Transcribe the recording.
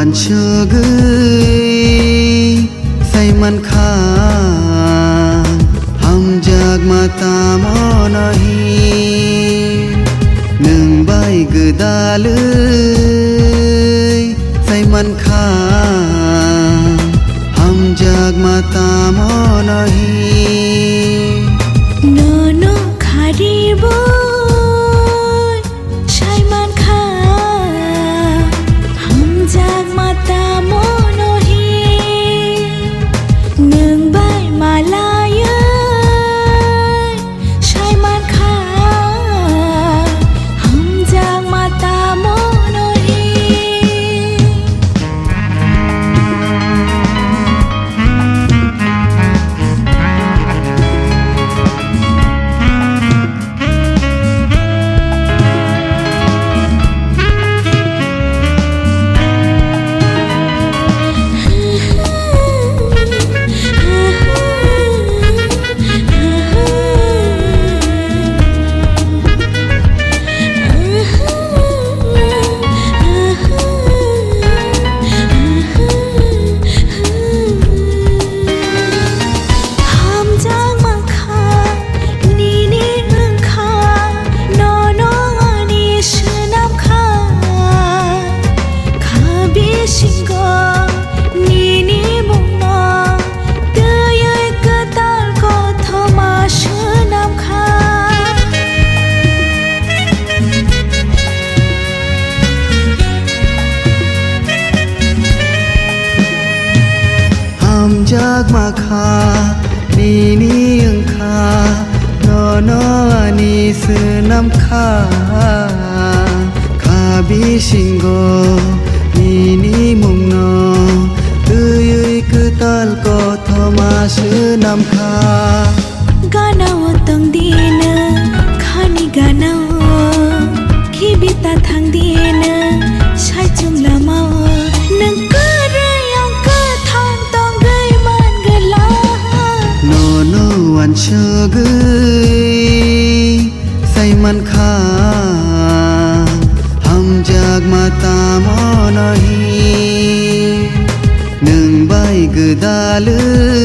wan chögui say man kha ham jag mata monahi nung bai gedalui say man kha ham jag mata monahi no no kharibo jag makha ni ni ang kha no no ani sunam kha kha bi singo ni ni mung no tui ku tal ko thoma sunam kha gana otang dina khani gana khibita thang dina sai chung lama nang wan chögui say man kha ham jag mata monahi nung bai gedalui